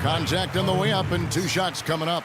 Contact on the way up and 2 shots coming up.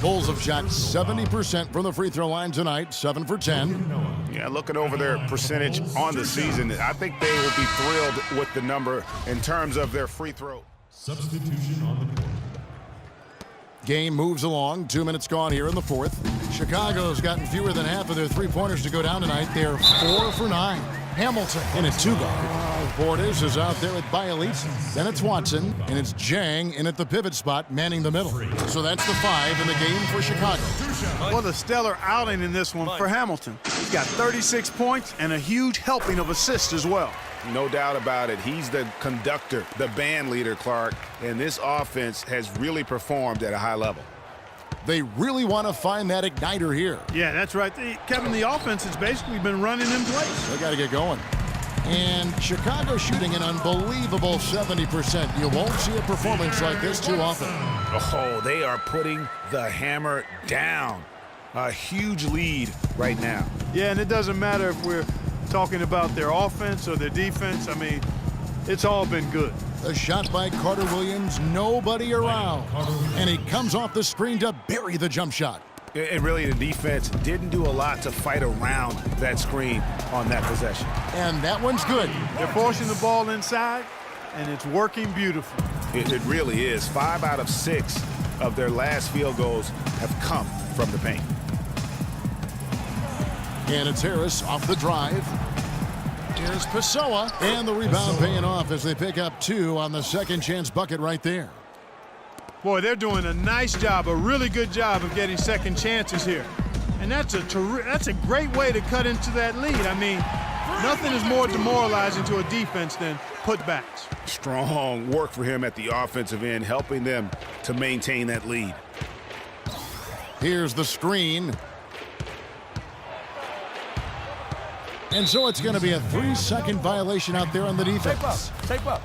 Bulls have shot 70% from the free throw line tonight, 7 for 10. Yeah, looking over their percentage on the season, I think they will be thrilled with the number in terms of their free throw. Substitution on the court. Game moves along. 2 minutes gone here in the fourth. Chicago's gotten fewer than half of their three-pointers to go down tonight. They're 4 for 9. Hamilton in at 2 guard. Portis is out there with Bialits. Then it's Watson, and it's Jang in at the pivot spot, manning the middle. So that's the 5 in the game for Chicago. What a stellar outing in this one for Hamilton. He's got 36 points and a huge helping of assists as well. No doubt about it. He's the conductor, the band leader, Clark, and this offense has really performed at a high level. They really want to find that igniter here. Yeah, that's right. Kevin, the offense has basically been running in place. They got to get going. And Chicago shooting an unbelievable 70%. You won't see a performance like this too often. Oh, they are putting the hammer down. A huge lead right now. Yeah, and it doesn't matter if we're talking about their offense or their defense. I mean, it's all been good. A shot by Carter Williams, nobody around. And he comes off the screen to bury the jump shot. And really, the defense didn't do a lot to fight around that screen on that possession. And that one's good. They're forcing the ball inside, and it's working beautifully. It really is. 5 out of 6 of their last field goals have come from the paint. And it's Harris off the drive. Here's Pessoa, and the rebound paying off as they pick up 2 on the second chance bucket right there. Boy, they're doing a nice job, a really good job of getting second chances here. And that's a great way to cut into that lead. I mean, nothing is more demoralizing to a defense than putbacks. Strong work for him at the offensive end, helping them to maintain that lead. Here's the screen. And so it's going to be a 3-second violation out there on the defense. Tape up.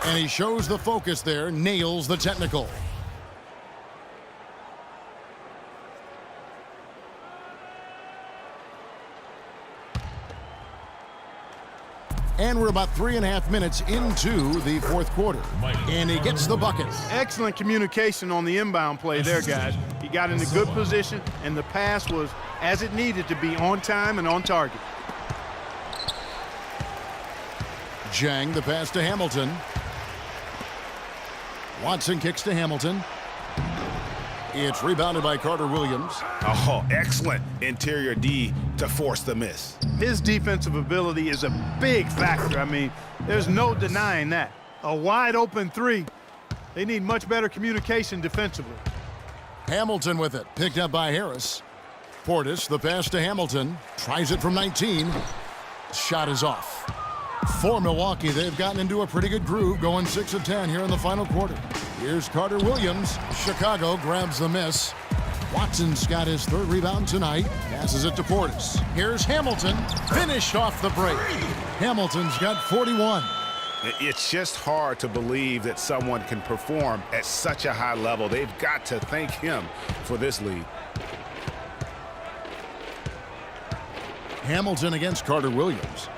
And he shows the focus there, nails the technical. And we're about 3.5 minutes into the fourth quarter. And he gets the bucket. Excellent communication on the inbound play there, guys. He got in a good position, and the pass was as it needed to be, on time and on target. Jang, the pass to Hamilton. Watson kicks to Hamilton. It's rebounded by Carter Williams. Oh, excellent interior D to force the miss. His defensive ability is a big factor. I mean, there's no denying that. A wide open 3. They need much better communication defensively. Hamilton with it, picked up by Harris. Portis, the pass to Hamilton. Tries it from 19. Shot is off. For Milwaukee, they've gotten into a pretty good groove, going 6 of 10 here in the final quarter. Here's Carter Williams. Chicago grabs the miss. Watson's got his 3rd rebound tonight. Passes it to Portis. Here's Hamilton. Finished off the break. Hamilton's got 41. It's just hard to believe that someone can perform at such a high level. They've got to thank him for this lead. Hamilton against Carter Williams.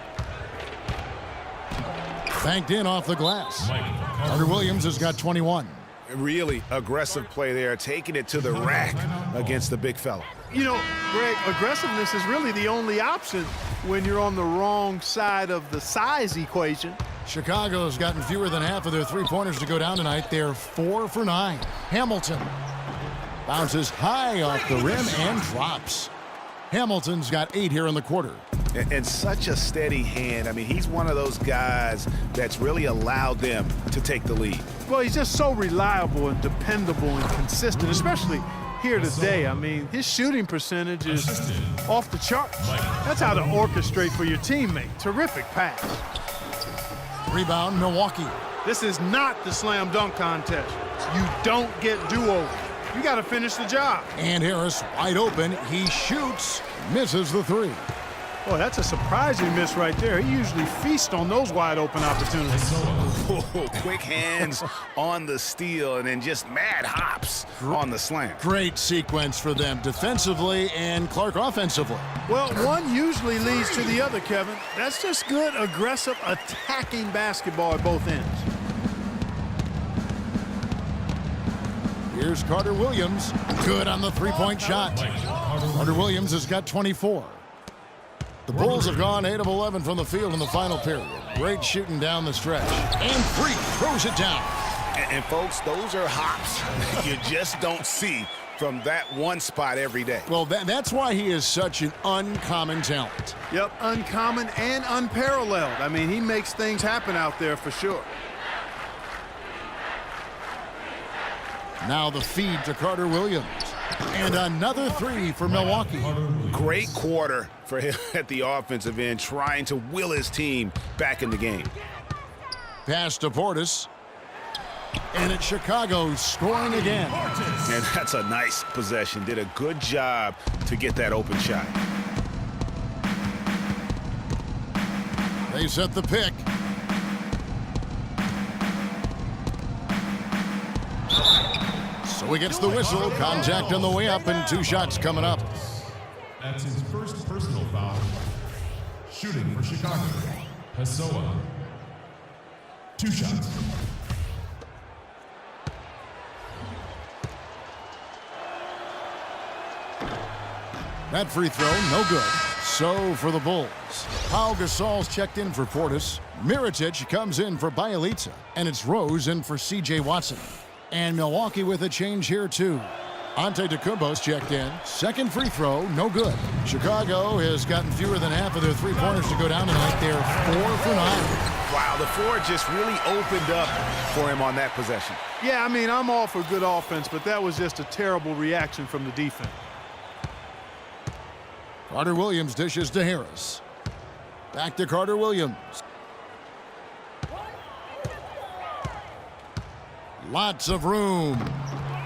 Banked in off the glass. Carter Williams has got 21. Really aggressive play there, taking it to the rack against the big fella. You know, Greg, aggressiveness is really the only option when you're on the wrong side of the size equation. Chicago's gotten fewer than half of their three-pointers to go down tonight. They're 4 for 9. Hamilton bounces high off the rim and drops. Hamilton's got 8 here in the quarter. And such a steady hand. I mean, he's one of those guys that's really allowed them to take the lead. Well, he's just so reliable and dependable and consistent, especially here today. I mean, his shooting percentage is off the charts. That's how to orchestrate for your teammate. Terrific pass. Rebound, Milwaukee. This is not the slam dunk contest. You don't get do-overs. You got to finish the job. And Harris wide open. He shoots, misses the 3. Boy, that's a surprising miss right there. He usually feasts on those wide open opportunities. Oh, quick hands on the steal and then just mad hops on the slam. Great sequence for them defensively and Clark offensively. Well, one usually leads to the other, Kevin. That's just good, aggressive, attacking basketball at both ends. Here's Carter Williams. Good on the three-point shot. Carter Williams has got 24. The Bulls have gone 8 of 11 from the field in the final period. Great shooting down the stretch. And Freak throws it down. And folks, those are hops you just don't see from that one spot every day. Well, that's why he is such an uncommon talent. Yep, uncommon and unparalleled. I mean, he makes things happen out there for sure. Now the feed to Carter Williams. And another three for Milwaukee. Great quarter for him at the offensive end, trying to will his team back in the game. Pass to Portis. And it's Chicago scoring again. And that's a nice possession. Did a good job to get that open shot. They set the pick. So he gets the whistle. Contact on the way up and 2 shots coming up. That's his first personal foul. Shooting for Chicago, Pessoa. 2 shots. That free throw, no good. So for the Bulls, Pau Gasol's checked in for Portis. Mirotic comes in for Bjelica. And it's Rose in for C.J. Watson. And Milwaukee with a change here, too. Antetokounmpo's checked in. Second free throw, no good. Chicago has gotten fewer than half of their three-pointers to go down tonight. They're 4 for 9. Wow, the floor just really opened up for him on that possession. Yeah, I mean, I'm all for good offense, but that was just a terrible reaction from the defense. Carter Williams dishes to Harris. Back to Carter Williams. Lots of room.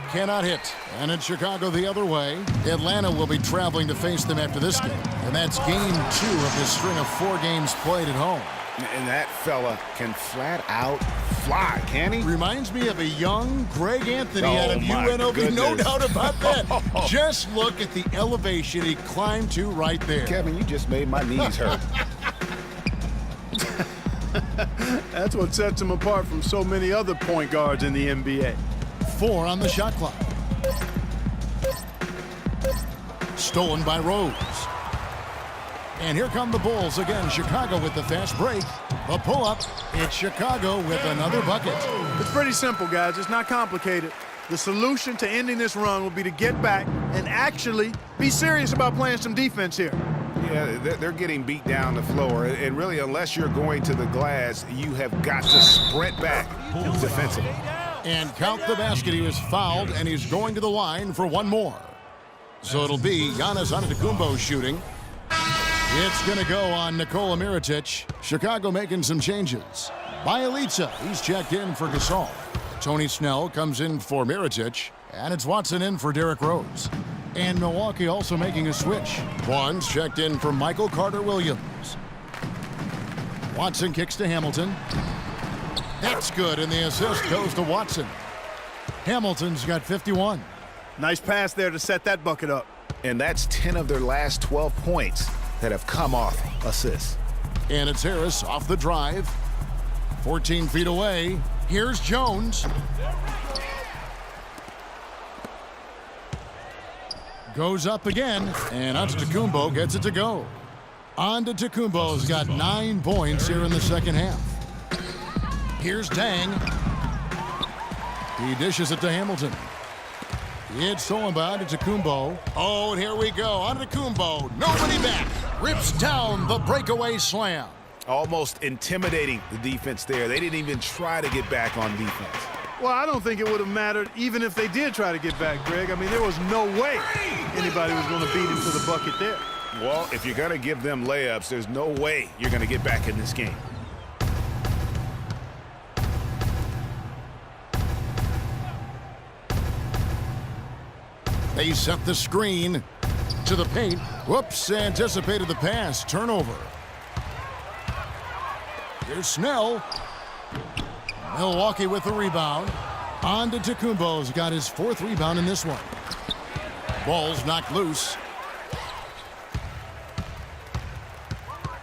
Cannot hit. And in Chicago the other way. Atlanta will be traveling to face them after this game. And that's game 2 of this string of 4 games played at home. And that fella can flat out fly, can he? Reminds me of a young Greg Anthony out of my UNLV. goodness. No doubt about that. Just look at the elevation he climbed to right there. Kevin, you just made my knees hurt. That's what sets him apart from so many other point guards in the NBA. 4 on the shot clock. Stolen by Rose. And here come the Bulls again. Chicago with the fast break. The pull-up. It's Chicago with another bucket. It's pretty simple, guys. It's not complicated. The solution to ending this run will be to get back and actually be serious about playing some defense here. Yeah, they're getting beat down the floor. And really, unless you're going to the glass, you have got to sprint back defensively. And count the basket. He was fouled, and he's going to the line for one more. So it'll be Giannis Antetokounmpo shooting. It's going to go on Nikola Mirotic. Chicago making some changes. Bjelica, he's checked in for Gasol. Tony Snell comes in for Mirotic. And it's Watson in for Derrick Rose. And Milwaukee also making a switch. One's checked in for Michael Carter Williams. Watson kicks to Hamilton. That's good, and the assist goes to Watson. Hamilton's got 51. Nice pass there to set that bucket up. And that's 10 of their last 12 points that have come off assists. And it's Harris off the drive. 14 feet away. Here's Jones. Goes up again, and Antetokounmpo gets it to go. Antetokounmpo's got 9 points here in the second half. Here's Dang. He dishes it to Hamilton. It's stolen by Antetokounmpo. Oh, and here we go. Antetokounmpo, nobody back. Rips down the breakaway slam. Almost intimidating the defense there. They didn't even try to get back on defense. Well, I don't think it would have mattered even if they did try to get back, Greg. I mean, there was no way anybody was going to beat him to the bucket there. Well, if you're going to give them layups, there's no way you're going to get back in this game. They set the screen. To the paint. Whoops, anticipated the pass. Turnover. Here's Snell. Milwaukee with the rebound. On to Tecumbo's got his 4th rebound in this one. Ball's knocked loose.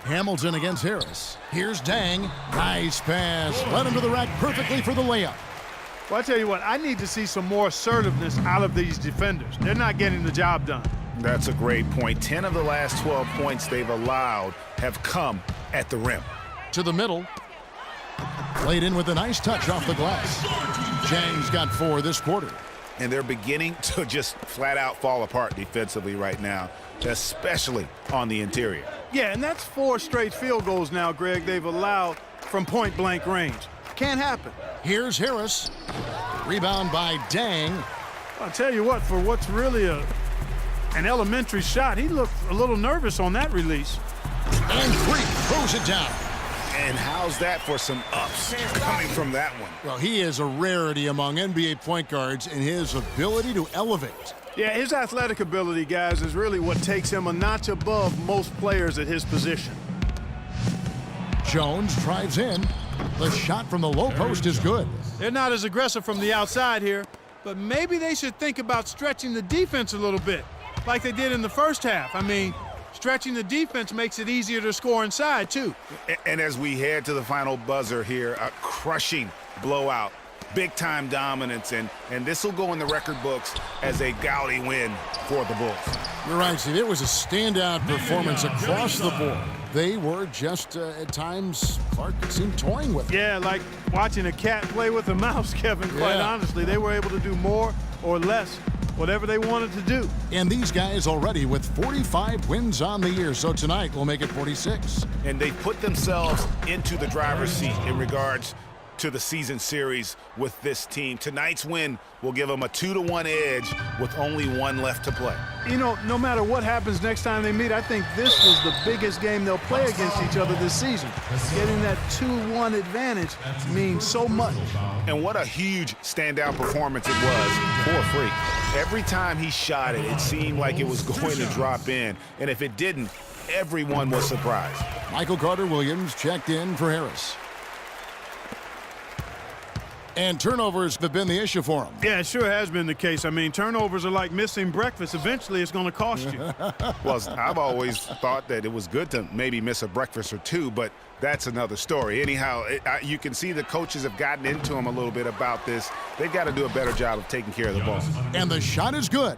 Hamilton against Harris. Here's Dang. Nice pass. Led him to the rack perfectly for the layup. Well, I tell you what, I need to see some more assertiveness out of these defenders. They're not getting the job done. That's a great point. 10 of the last 12 points they've allowed have come at the rim. To the middle. Played in with a nice touch off the glass. Chang's got 4 this quarter. And they're beginning to just flat out fall apart defensively right now, especially on the interior. Yeah, and that's 4 straight field goals now, Greg, they've allowed from point-blank range. Can't happen. Here's Harris. Rebound by Dang. I'll tell you what, for what's really an elementary shot, he looked a little nervous on that release. And 3 throws it down. And how's that for some ups coming from that one? Well, he is a rarity among NBA point guards in his ability to elevate. Yeah, his athletic ability, guys, is really what takes him a notch above most players at his position. Jones drives in. The shot from the low post is good. They're not as aggressive from the outside here, but maybe they should think about stretching the defense a little bit, like they did in the first half. I mean, stretching the defense makes it easier to score inside, too. And as we head to the final buzzer here, a crushing blowout, big-time dominance, and this will go in the record books as a gaudy win for the Bulls. You're right, Steve. It was a standout performance across the board. They were just, at times, Clark could seem toying with it. Yeah, like watching a cat play with a mouse, Kevin, quite honestly. They were able to do more or less, whatever they wanted to do. And these guys already with 45 wins on the year, so tonight will make it 46. And they put themselves into the driver's seat in regards to the season series with this team. Tonight's win will give them a 2-1 edge with only 1 left to play. You know, no matter what happens next time they meet, I think this was the biggest game they'll play against each other this season. Getting that 2-1 advantage means so much. And what a huge standout performance it was for Freak. Every time he shot it, it seemed like it was going to drop in. And if it didn't, everyone was surprised. Michael Carter-Williams checked in for Harris. And turnovers have been the issue for him. Yeah, it sure has been the case. I mean, turnovers are like missing breakfast. Eventually, it's going to cost you. Well, I've always thought that it was good to maybe miss a breakfast or 2, but that's another story. Anyhow, you can see the coaches have gotten into him a little bit about this. They've got to do a better job of taking care of the ball. And the shot is good.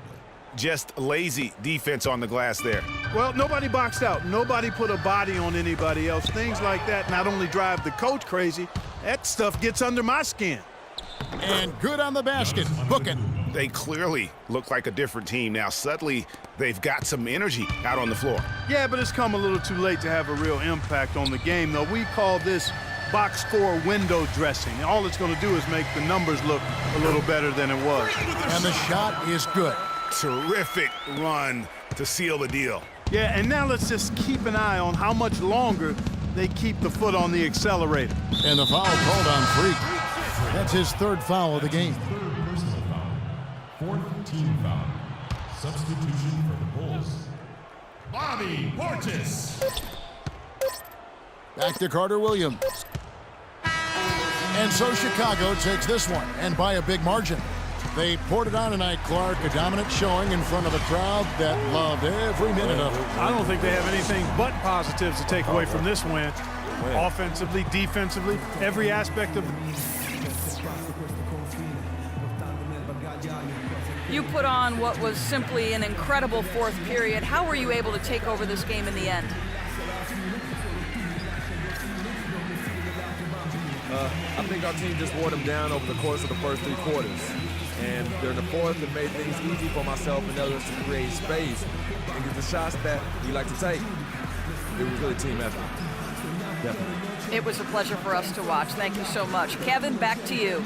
Just lazy defense on the glass there. Well, nobody boxed out. Nobody put a body on anybody else. Things like that not only drive the coach crazy, that stuff gets under my skin. And good on the basket. Book it. They clearly look like a different team now. Suddenly, they've got some energy out on the floor. Yeah, but it's come a little too late to have a real impact on the game, though. We call this box score window dressing. All it's going to do is make the numbers look a little better than it was. And the shot is good. Terrific run to seal the deal. Yeah, and now let's just keep an eye on how much longer they keep the foot on the accelerator. And the foul called on Freak. That's his 3rd foul of the game. 3rd personal foul. 4th team foul. Substitution for the Bulls. Bobby Portis. Back to Carter-Williams. And so Chicago takes this one, and by a big margin. They poured it on tonight, Clark. A dominant showing in front of a crowd that loved every minute of it. I don't think they have anything but positives to take away from this win. Offensively, defensively, every aspect of it. You put on what was simply an incredible 4th period. How were you able to take over this game in the end? I think our team just wore them down over the course of the first 3 quarters. And during the 4th, it made things easy for myself and others to create space and get the shots that we like to take. It was really team effort. Definitely. It was a pleasure for us to watch. Thank you so much. Kevin, back to you.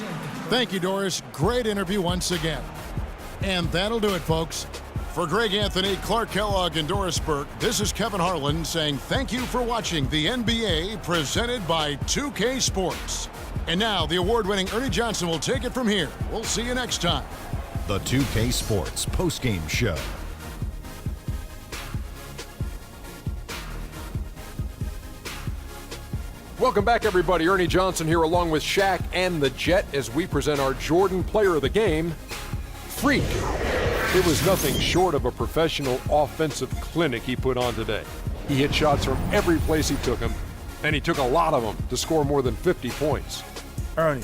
Thank you, Doris. Great interview once again. And that'll do it, folks. For Greg Anthony, Clark Kellogg, and Doris Burke, this is Kevin Harlan saying thank you for watching the NBA presented by 2K Sports. And now the award-winning Ernie Johnson will take it from here. We'll see you next time. The 2K Sports postgame show. Welcome back, everybody. Ernie Johnson here along with Shaq and the Jet as we present our Jordan Player of the Game, Freak. It was nothing short of a professional offensive clinic he put on today. He hit shots from every place he took them, and he took a lot of them to score more than 50 points. Ernie,